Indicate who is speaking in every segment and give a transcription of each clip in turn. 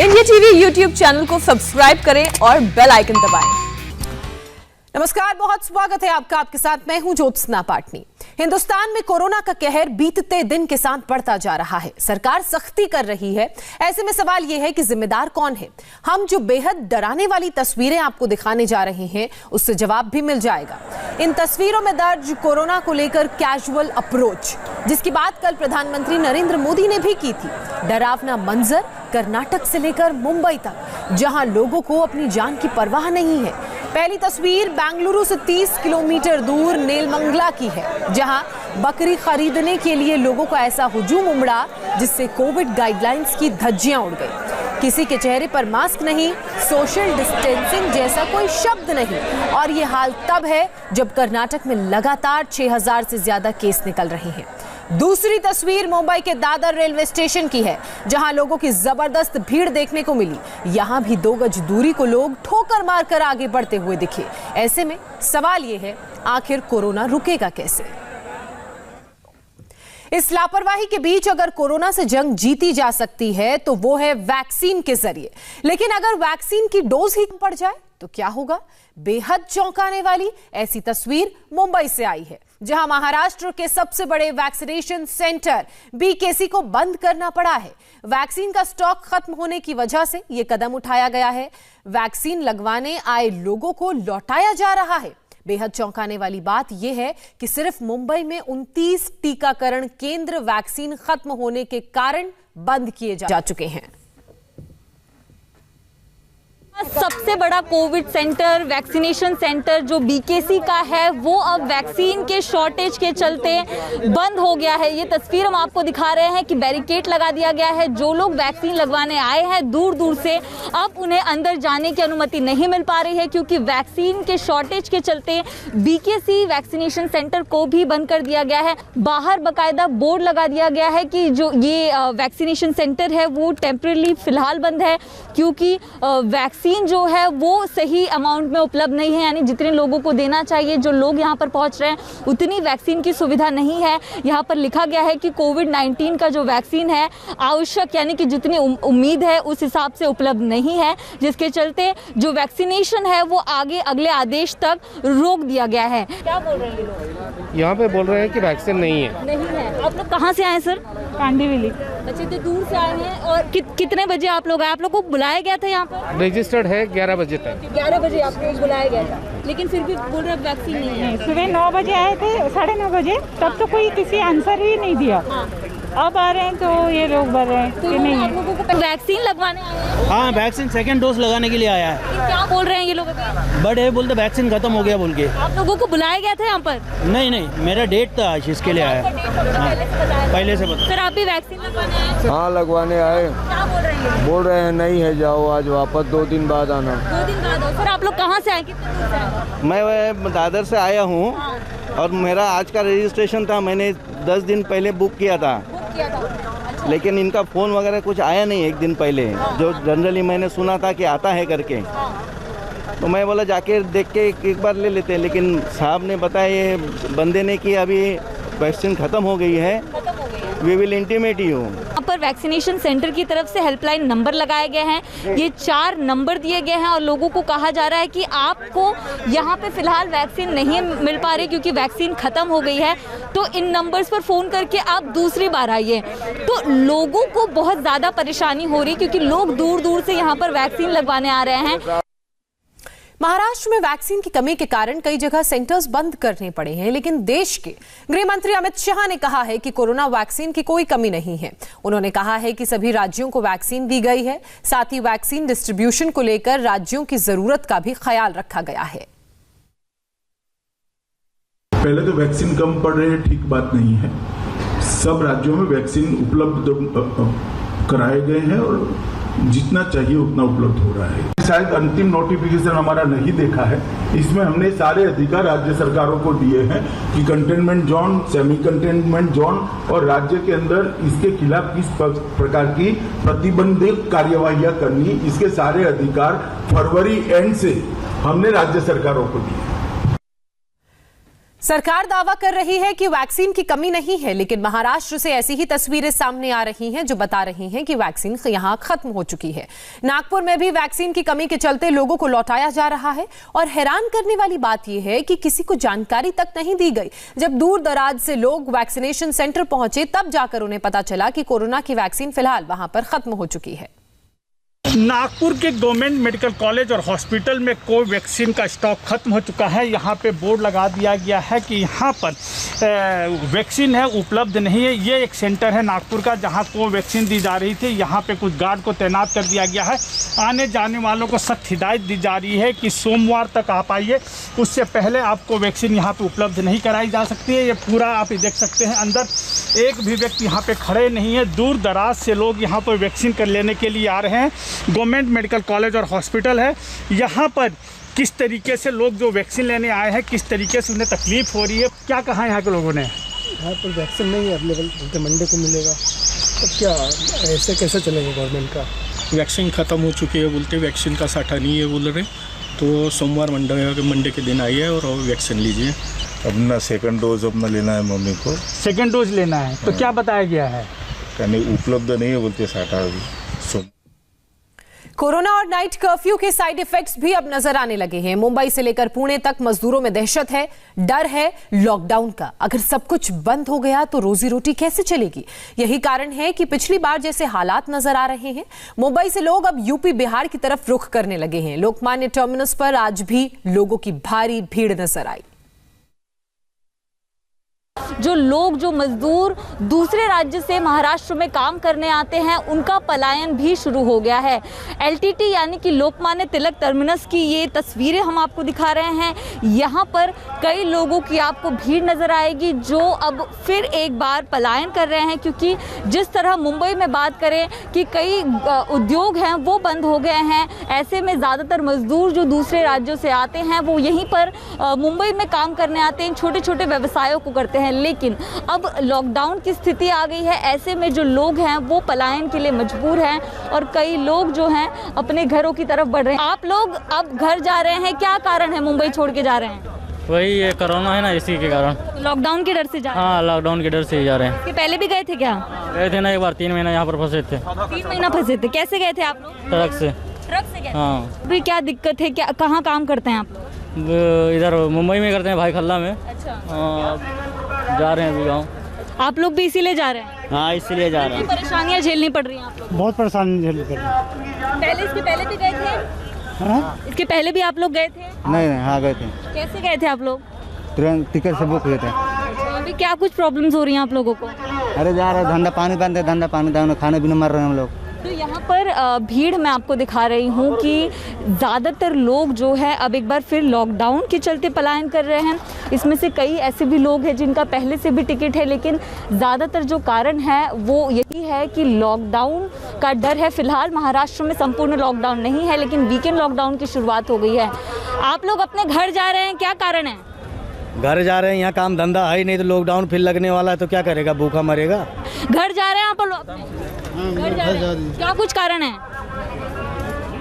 Speaker 1: India TV YouTube channel को subscribe करें और बेल आइकन दबाएं। नमस्कार, बहुत स्वागत है आपका। आपके साथ मैं हूं ज्योत्सना पाटनी। हिंदुस्तान में कोरोना का कहर बीतते दिन के साथ बढ़ता जा रहा है। सरकार सख्ती कर रही है। ऐसे में सवाल यह है कि जिम्मेदार कौन है। हम जो बेहद डराने वाली तस्वीरें आपको दिखाने जा रहे हैं, उससे जवाब भी मिल जाएगा। इन तस्वीरों में दर्ज कोरोना को लेकर कैजुअल अप्रोच, जिसकी बात कल प्रधानमंत्री नरेंद्र मोदी ने भी की थी। डरावना मंजर कर्नाटक से लेकर मुंबई तक, जहां लोगों को अपनी जान की परवाह नहीं है। पहली तस्वीर बेंगलुरु से 30 किलोमीटर दूर नेलमंगला की है, जहां बकरी खरीदने के लिए लोगों का ऐसा हुजूम उमड़ा जिससे कोविड गाइडलाइंस की धज्जियां उड़ गई। किसी के चेहरे पर मास्क नहीं, सोशल डिस्टेंसिंग जैसा कोई शब्द नहीं। और ये हाल तब है जब कर्नाटक में लगातार 6000 से ज्यादा केस निकल रहे हैं। दूसरी तस्वीर मुंबई के दादर रेलवे स्टेशन की है, जहां लोगों की जबरदस्त भीड़ देखने को मिली। यहां भी 2 गज दूरी को लोग ठोकर मारकर आगे बढ़ते हुए दिखे। ऐसे में सवाल यह है, आखिर कोरोना रुकेगा कैसे? इस लापरवाही के बीच अगर कोरोना से जंग जीती जा सकती है तो वो है वैक्सीन के जरिए। लेकिन अगर वैक्सीन की डोज ही कम पड़ जाए तो क्या होगा? बेहद चौंकाने वाली ऐसी तस्वीर मुंबई से आई है, जहां महाराष्ट्र के सबसे बड़े वैक्सीनेशन सेंटर बीकेसी को बंद करना पड़ा है। वैक्सीन का स्टॉक खत्म होने की वजह से यह कदम उठाया गया है। वैक्सीन लगवाने आए लोगों को लौटाया जा रहा है। बेहद चौंकाने वाली बात यह है कि सिर्फ मुंबई में 29 टीकाकरण केंद्र वैक्सीन खत्म होने के कारण बंद किए जा चुके हैं।
Speaker 2: सबसे बड़ा कोविड सेंटर, वैक्सीनेशन सेंटर जो बीकेसी का है, वो अब वैक्सीन के शॉर्टेज के चलते बंद हो गया है। ये तस्वीर हम आपको दिखा रहे हैं कि बैरिकेड लगा दिया गया है। जो लोग वैक्सीन लगवाने आए हैं दूर दूर से, अब उन्हें अंदर जाने की अनुमति नहीं मिल पा रही है, क्योंकि वैक्सीन के शॉर्टेज के चलते बीकेसी वैक्सीनेशन सेंटर को भी बंद कर दिया गया है। बाहर बाकायदा बोर्ड लगा दिया गया है कि जो ये वैक्सीनेशन सेंटर है वो टेम्परेरी फिलहाल बंद है, क्योंकि वैक्सीन जो है वो सही अमाउंट में उपलब्ध नहीं है। यानी जितने लोगों को देना चाहिए, जो लोग यहाँ पर पहुँच रहे हैं, उतनी वैक्सीन की सुविधा नहीं है। यहाँ पर लिखा गया है कि कोविड-19 का जो वैक्सीन है आवश्यक, यानी कि जितनी उम्मीद है उस हिसाब से उपलब्ध नहीं है, जिसके चलते जो वैक्सीनेशन है वो आगे अगले आदेश तक रोक दिया गया है। क्या बोल रहे हैं लोग?
Speaker 3: यहाँ पे बोल रहे हैं कि वैक्सीन नहीं है।
Speaker 2: आप लोग कहाँ से आए सर?
Speaker 4: कांडीवली।
Speaker 2: अच्छा, तो दूर से आए हैं। और कितने बजे आप लोग आए? आप लोग को बुलाया गया था यहाँ पर?
Speaker 3: रजिस्टर्ड है 11 बजे तक।
Speaker 2: 11 बजे आप लोग बुलाया गया था, लेकिन फिर भी बोल रहे वैक्सीन नहीं है।
Speaker 4: सुबह 9 बजे आए थे, 9:30 बजे, तब तो कोई किसी आंसर ही नहीं दिया। अब आ रहे हैं तो ये लोग बोल रहे हैं कि नहीं है।
Speaker 2: आप लोगों को वैक्सीन लगवाने आए हैं?
Speaker 5: हाँ, वैक्सीन सेकंड डोज लगाने के लिए आया है।
Speaker 2: क्या बोल रहे हैं ये लोग?
Speaker 5: बट बोलते वैक्सीन खत्म हो गया बोल के।
Speaker 2: आप लोगों को बुलाया गया था यहाँ पर?
Speaker 5: नहीं, मेरा डेट था आज, इसके लिए आया। पहले से बता।
Speaker 2: सर, आप भी वैक्सीन लगवाने आए?
Speaker 6: हाँ, लगवाने आए।
Speaker 2: क्या
Speaker 6: बोल रहे हैं नहीं है, जाओ आज वापस 2 दिन बाद आना।
Speaker 2: 2 दिन बाद आओ। सर, आप लोग कहाँ से आए? कितने दूर से आए?
Speaker 5: मैं दादर से आया हूँ और मेरा आज का रजिस्ट्रेशन था। मैंने 10 दिन पहले बुक किया था, लेकिन इनका फ़ोन वगैरह कुछ आया नहीं 1 दिन पहले, जो जनरली मैंने सुना था कि आता है करके। तो मैं बोला जाके देख के एक बार ले लेते हैं, लेकिन साहब ने बताया, ये बंदे ने, कि अभी वैक्सीन ख़त्म हो गई है, वी विल इंटीमेट यू।
Speaker 2: यहाँ पर वैक्सीनेशन सेंटर की तरफ से हेल्पलाइन नंबर लगाए गए हैं। ये 4 नंबर दिए गए हैं और लोगों को कहा जा रहा है कि आपको यहाँ पे फिलहाल वैक्सीन नहीं मिल पा रही, क्योंकि वैक्सीन खत्म हो गई है, तो इन नंबर्स पर फ़ोन करके आप दूसरी बार आइए। तो लोगों को बहुत ज़्यादा परेशानी हो रही, क्योंकि लोग दूर दूर से यहाँ पर वैक्सीन लगवाने आ रहे हैं।
Speaker 1: महाराष्ट्र में वैक्सीन की कमी के कारण कई जगह सेंटर्स बंद करने पड़े हैं, लेकिन देश के गृह मंत्री अमित शाह ने कहा है कि कोरोना वैक्सीन की कोई कमी नहीं है। उन्होंने कहा है कि सभी राज्यों को वैक्सीन दी गई है। साथ ही वैक्सीन डिस्ट्रीब्यूशन को लेकर राज्यों की जरूरत का भी ख्याल रखा गया है।
Speaker 7: पहले तो वैक्सीन कम पड़ रही है, ठीक बात नहीं है। सब राज्यों में वैक्सीन उपलब्ध कराए गए हैं और जितना चाहिए उतना उपलब्ध हो रहा है। शायद अंतिम नोटिफिकेशन हमारा नहीं देखा है, इसमें हमने सारे अधिकार राज्य सरकारों को दिए हैं कि containment zone, semi containment zone और राज्य के अंदर इसके खिलाफ किस प्रकार की प्रतिबंधित कार्यवाहियां करनी, इसके सारे अधिकार फरवरी एंड से हमने राज्य सरकारों को दिए।
Speaker 1: सरकार दावा कर रही है कि वैक्सीन की कमी नहीं है, लेकिन महाराष्ट्र से ऐसी ही तस्वीरें सामने आ रही हैं जो बता रही हैं कि वैक्सीन यहां खत्म हो चुकी है। नागपुर में भी वैक्सीन की कमी के चलते लोगों को लौटाया जा रहा है और हैरान करने वाली बात यह है कि किसी को जानकारी तक नहीं दी गई। जब दूर दराज से लोग वैक्सीनेशन सेंटर पहुंचे तब जाकर उन्हें पता चला कि कोरोना की वैक्सीन फिलहाल वहां पर खत्म हो चुकी है।
Speaker 8: नागपुर के गवर्नमेंट मेडिकल कॉलेज और हॉस्पिटल में कोवैक्सीन का स्टॉक खत्म हो चुका है। यहाँ पे बोर्ड लगा दिया गया है कि यहाँ पर वैक्सीन है उपलब्ध नहीं है। ये एक सेंटर है नागपुर का जहाँ कोवैक्सीन दी जा रही थी। यहाँ पे कुछ गार्ड को तैनात कर दिया गया है। आने जाने वालों को सख्त हिदायत दी जा रही है कि सोमवार तक आप आइए, उससे पहले आपको वैक्सीन यहाँ पे उपलब्ध नहीं कराई जा सकती है। ये पूरा आप देख सकते हैं, अंदर एक भी व्यक्ति यहाँ पे खड़े नहीं है। दूर दराज से लोग यहाँ पर वैक्सीन कर लेने के लिए आ रहे हैं। गवर्नमेंट मेडिकल कॉलेज और हॉस्पिटल है, यहाँ पर किस तरीके से लोग जो वैक्सीन लेने आए हैं किस तरीके से उन्हें तकलीफ हो रही है, क्या कहा यहाँ के लोगों ने?
Speaker 9: यहाँ पर वैक्सीन नहीं है अवेलेबल, बोलते मंडे को मिलेगा। अब क्या ऐसे कैसे चलेगा गवर्नमेंट का?
Speaker 10: वैक्सीन ख़त्म हो चुकी है बोलते, वैक्सीन का साठा नहीं है बोल रहे। तो सोमवार मंडे के दिन आइए और वैक्सीन लीजिए।
Speaker 11: अपना सेकंड डोज अपना लेना है, मम्मी को
Speaker 8: सेकंड डोज लेना है। तो क्या बताया गया है?
Speaker 11: कहने उपलब्ध नहीं है बोलते साठा अभी।
Speaker 1: कोरोना और नाइट कर्फ्यू के साइड इफेक्ट्स भी अब नजर आने लगे हैं। मुंबई से लेकर पुणे तक मजदूरों में दहशत है, डर है लॉकडाउन का। अगर सब कुछ बंद हो गया तो रोजी रोटी कैसे चलेगी? यही कारण है कि पिछली बार जैसे हालात नजर आ रहे हैं। मुंबई से लोग अब यूपी बिहार की तरफ रुख करने लगे हैं। लोकमान्य टर्मिनस पर आज भी लोगों की भारी भीड़ नजर आई।
Speaker 2: जो मजदूर दूसरे राज्य से महाराष्ट्र में काम करने आते हैं उनका पलायन भी शुरू हो गया है। एलटीटी यानी कि लोकमान्य तिलक टर्मिनस की ये तस्वीरें हम आपको दिखा रहे हैं। यहाँ पर कई लोगों की आपको भीड़ नज़र आएगी जो अब फिर एक बार पलायन कर रहे हैं, क्योंकि जिस तरह मुंबई में बात करें कि कई उद्योग हैं वो बंद हो गए हैं। ऐसे में ज़्यादातर मजदूर जो दूसरे राज्यों से आते हैं वो यहीं पर मुंबई में काम करने आते हैं, छोटे छोटे व्यवसायों को करते हैं। लेकिन अब लॉकडाउन की स्थिति आ गई है। ऐसे में जो लोग हैं वो पलायन के लिए मजबूर हैं और कई लोग जो हैं अपने घरों की तरफ बढ़ रहे हैं। आप लोग अब घर जा रहे हैं, क्या कारण है मुंबई छोड़ के जा रहे हैं?
Speaker 12: वही ये कोरोना है ना, इसी के कारण।
Speaker 2: लॉकडाउन के डर से जा रहे हैं?
Speaker 12: हाँ, लॉकडाउन के डर से ही जा रहे हैं।
Speaker 2: कि पहले भी गए थे क्या?
Speaker 12: गए थे ना एक बार, 3 महीना यहाँ पर फंसे थे।
Speaker 2: 3 महीना फंसे थे। कैसे गए थे आप लोग?
Speaker 12: ट्रक से।
Speaker 2: ट्रक से गए?
Speaker 12: हाँ।
Speaker 2: अभी क्या दिक्कत है, क्या कहाँ काम करते हैं आप?
Speaker 12: इधर मुंबई में करते हैं, भाई खल्ला में।
Speaker 2: अच्छा।
Speaker 12: जा रहे हैं अभी गाँव।
Speaker 2: आप लोग भी इसीलिए जा रहे हैं?
Speaker 12: हाँ, इसीलिए जा रहे हैं।
Speaker 2: परेशानियाँ झेलनी पड़ रही हैं आप लोग?
Speaker 9: बहुत परेशानी झेलनी पड़ रही है।
Speaker 2: पहले इसके पहले भी गए थे?
Speaker 9: हाँ?
Speaker 2: इसके पहले भी आप लोग गए थे?
Speaker 9: नहीं, हाँ गए थे।
Speaker 2: कैसे गए थे आप लोग?
Speaker 9: तुरंत टिकट से बुक हुए थे।
Speaker 2: अभी क्या कुछ प्रॉब्लम्स हो रही हैं आप लोगों को?
Speaker 9: अरे जा रहे धंधा पानी बंद है, धंधा पानी दाने खाने पीने मर रहे हैं हम लोग।
Speaker 2: तो यहाँ पर भीड़ मैं आपको दिखा रही हूँ कि ज़्यादातर लोग जो है अब एक बार फिर लॉकडाउन के चलते पलायन कर रहे हैं। इसमें से कई ऐसे भी लोग हैं जिनका पहले से भी टिकट है, लेकिन ज़्यादातर जो कारण है वो यही है कि लॉकडाउन का डर है। फिलहाल महाराष्ट्र में संपूर्ण लॉकडाउन नहीं है, लेकिन वीकेंड लॉकडाउन की शुरुआत हो गई है। आप लोग अपने घर जा रहे हैं, क्या कारण है?
Speaker 9: घर जा रहे हैं, यहाँ काम धंधा है ही नहीं, तो लॉकडाउन फिर लगने वाला है तो क्या करेगा, भूखा मरेगा।
Speaker 2: घर जा रहे हैं आप लोग? घर जा रहे हैं। क्या कुछ कारण है?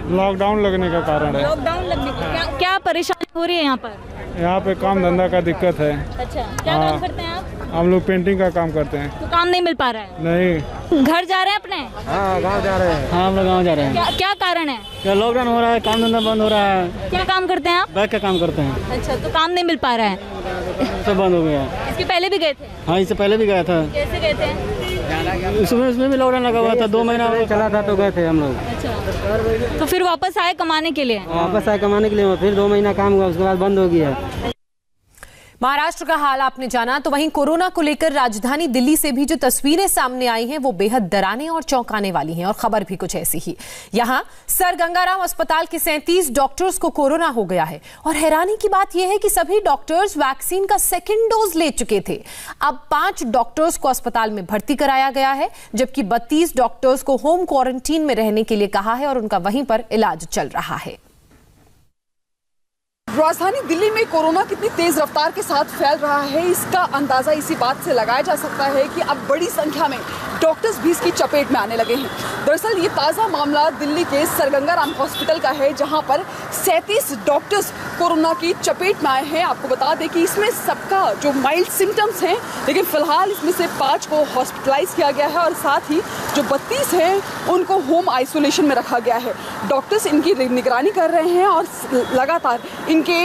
Speaker 8: लॉकडाउन लगने का कारण है।
Speaker 2: लॉकडाउन लगने का क्या परेशानी हो रही है यहाँ पर?
Speaker 8: यहाँ पे काम धंधा का दिक्कत है।
Speaker 2: अच्छा, क्या काम करते हैं आप?
Speaker 8: हम लोग पेंटिंग का काम करते हैं।
Speaker 2: तो काम नहीं मिल पा रहा है?
Speaker 8: नहीं।
Speaker 2: घर जा रहे हैं अपने?
Speaker 9: हाँ, गाँव जा रहे हैं।
Speaker 12: हाँ, हम लोग गाँव जा रहे हैं।
Speaker 2: क्या कारण है?
Speaker 12: क्या लॉकडाउन हो रहा है, काम धंधा बंद हो रहा है।
Speaker 2: क्या काम करते हैं आप?
Speaker 12: बैग का काम करते हैं।
Speaker 2: अच्छा, तो काम नहीं मिल पा रहा है?
Speaker 12: सब बंद हो गया है।
Speaker 2: इसके पहले भी गए थे?
Speaker 12: हाँ, इससे पहले भी गया था।
Speaker 2: कैसे गए थे?
Speaker 12: उसमें भी लॉकडाउन लगा हुआ था, 2 महीना चला था तो गए थे हम लोग।
Speaker 2: अच्छा, तो फिर वापस आए कमाने के लिए?
Speaker 12: वापस आए कमाने के लिए, फिर 2 महीना काम हुआ, उसके बाद बंद हो गया।
Speaker 1: महाराष्ट्र का हाल आपने जाना, तो वहीं कोरोना को लेकर राजधानी दिल्ली से भी जो तस्वीरें सामने आई हैं वो बेहद डराने और चौंकाने वाली हैं। और खबर भी कुछ ऐसी ही। यहां सर गंगाराम अस्पताल के 37 डॉक्टर्स को कोरोना हो गया है और हैरानी की बात यह है कि सभी डॉक्टर्स वैक्सीन का सेकेंड डोज ले चुके थे। अब 5 डॉक्टर्स को अस्पताल में भर्ती कराया गया है, जबकि 32 डॉक्टर्स को होम क्वारंटीन में रहने के लिए कहा है और उनका वहीं पर इलाज चल रहा है।
Speaker 13: राजधानी दिल्ली में कोरोना कितनी तेज रफ्तार के साथ फैल रहा है, इसका अंदाजा इसी बात से लगाया जा सकता है कि अब बड़ी संख्या में डॉक्टर्स भी इसकी चपेट में आने लगे हैं। दरअसल ये ताज़ा मामला दिल्ली के सर गंगाराम हॉस्पिटल का है, जहां पर 37 डॉक्टर्स कोरोना की चपेट में आए हैं। आपको बता दें कि इसमें सबका जो माइल्ड सिम्टम्स हैं, लेकिन फिलहाल इसमें से 5 को हॉस्पिटलाइज किया गया है और साथ ही जो 32 हैं उनको होम आइसोलेशन में रखा गया है। डॉक्टर्स इनकी निगरानी कर रहे हैं और लगातार इनके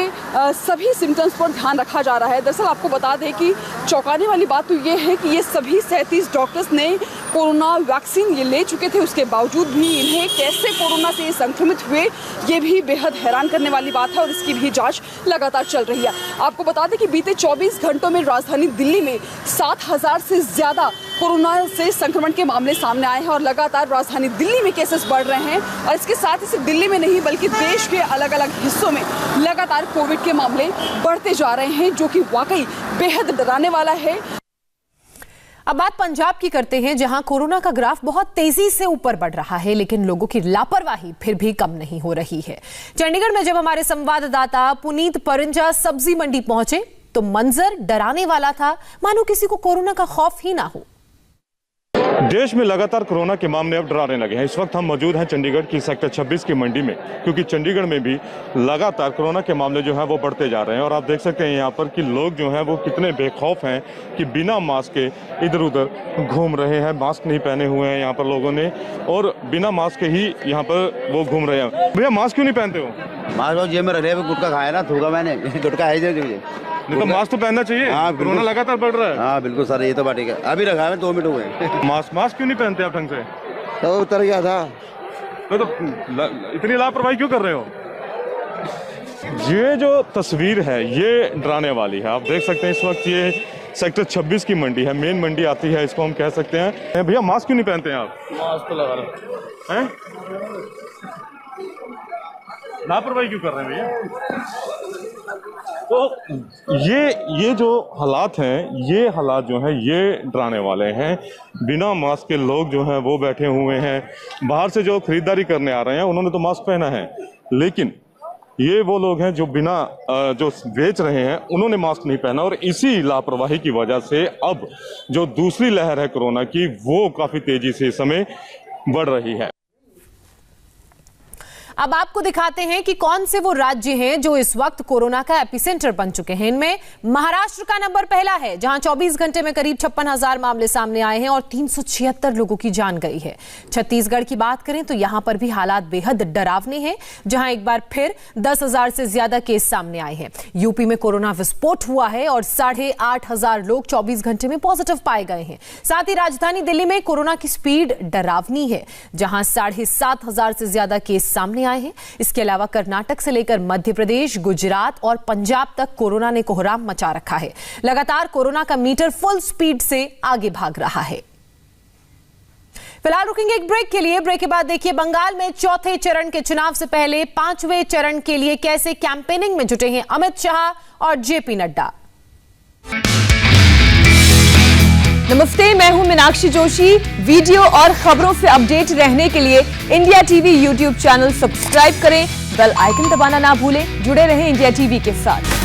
Speaker 13: सभी सिम्टम्स पर ध्यान रखा जा रहा है। दरअसल आपको बता दें कि चौंकाने वाली बात तो ये है कि ये सभी 37 डॉक्टर्स ने कोरोना वैक्सीन ये ले चुके थे, उसके बावजूद भी इन्हें कैसे कोरोना से संक्रमित हुए ये भी बेहद हैरान करने वाली बात है और इसकी भी जांच लगातार चल रही है। आपको बता दें कि बीते 24 घंटों में राजधानी दिल्ली में 7000 से ज़्यादा कोरोना से संक्रमण के मामले सामने आए हैं और लगातार राजधानी दिल्ली में केसेस बढ़ रहे हैं और इसके साथ ही सिर्फ दिल्ली में नहीं बल्कि देश के अलग अलग हिस्सों में लगातार कोविड के मामले बढ़ते जा रहे हैं, जो कि वाकई बेहद डराने वाला है।
Speaker 1: अब बात पंजाब की करते हैं, जहां कोरोना का ग्राफ बहुत तेजी से ऊपर बढ़ रहा है, लेकिन लोगों की लापरवाही फिर भी कम नहीं हो रही है। चंडीगढ़ में जब हमारे संवाददाता पुनीत परिंजा सब्जी मंडी पहुंचे तो मंजर डराने वाला था, मानो किसी को कोरोना का खौफ ही ना हो।
Speaker 14: देश में लगातार कोरोना के मामले अब डराने लगे हैं। इस वक्त हम मौजूद हैं चंडीगढ़ की सेक्टर 26 की मंडी में, क्योंकि चंडीगढ़ में भी लगातार कोरोना के मामले जो हैं वो बढ़ते जा रहे हैं और आप देख सकते हैं यहाँ पर कि लोग जो हैं वो कितने बेखौफ हैं कि बिना मास्क के इधर उधर घूम रहे हैं। मास्क नहीं पहने हुए हैं यहाँ पर लोगों ने और बिना मास्क के ही यहाँ पर वो घूम रहे हैं। भैया मास्क क्यों नहीं पहनते हो?
Speaker 15: मास्क जेब में रखे, गुटखा खाया ना, थूका मैंने, गुटखा है मुझे।
Speaker 14: नहीं तो मास्क तो पहनना चाहिए। हाँ, कोरोना लगातार बढ़ रहा है।
Speaker 15: हाँ बिल्कुल सर, ये तो बात ठीक है। अभी रखा है 2 मिनट हुए।
Speaker 14: मास्क क्यों नहीं पहनते आप ढंग से?
Speaker 15: तो उतर गया था।
Speaker 14: तो इतनी लापरवाही क्यों कर रहे हो? ये जो तस्वीर है ये डराने वाली है। आप देख सकते हैं इस वक्त ये सेक्टर 26 की मंडी है, मेन मंडी आती है, इसको हम कह सकते हैं। भैया मास्क क्यों नहीं पहनते हैं आप?
Speaker 3: मास्क तो लगा रहे
Speaker 14: हैं, लापरवाही क्यों कर रहे हैं भैया? तो ये जो हालात हैं, ये हालात जो हैं ये डराने वाले हैं। बिना मास्क के लोग जो हैं वो बैठे हुए हैं। बाहर से जो खरीदारी करने आ रहे हैं उन्होंने तो मास्क पहना है, लेकिन ये वो लोग हैं जो बिना जो बेच रहे हैं उन्होंने मास्क नहीं पहना और इसी लापरवाही की वजह से अब जो दूसरी लहर है कोरोना की वो काफ़ी तेजी से इस समय बढ़ रही है।
Speaker 1: अब आपको दिखाते हैं कि कौन से वो राज्य हैं जो इस वक्त कोरोना का एपिसेंटर बन चुके हैं। इनमें महाराष्ट्र का नंबर पहला है, जहां 24 घंटे में करीब 56,000 मामले सामने आए हैं और 376 लोगों की जान गई है। छत्तीसगढ़ की बात करें तो यहां पर भी हालात बेहद डरावने हैं, जहां एक बार फिर 10,000 से ज्यादा केस सामने आए हैं। यूपी में कोरोना विस्फोट हुआ है और 8,500 लोग 24 घंटे में पॉजिटिव पाए गए हैं। साथ ही राजधानी दिल्ली में कोरोना की स्पीड डरावनी है, जहां 7,500 से ज्यादा केस सामने आए हैं। इसके अलावा कर्नाटक से लेकर मध्य प्रदेश, गुजरात और पंजाब तक कोरोना ने कोहराम मचा रखा है। लगातार कोरोना का मीटर फुल स्पीड से आगे भाग रहा है। फिलहाल रुकेंगे एक ब्रेक के लिए। ब्रेक के बाद देखिए बंगाल में चौथे चरण के चुनाव से पहले 5वें चरण के लिए कैसे कैंपेनिंग में जुटे हैं अमित शाह और जेपी नड्डा।
Speaker 16: नमस्ते, मैं हूं मीनाक्षी जोशी। वीडियो और खबरों से अपडेट रहने के लिए India TV YouTube channel subscribe करें, बेल आइकन दबाना ना भूलें। जुड़े रहें इंडिया टीवी के साथ।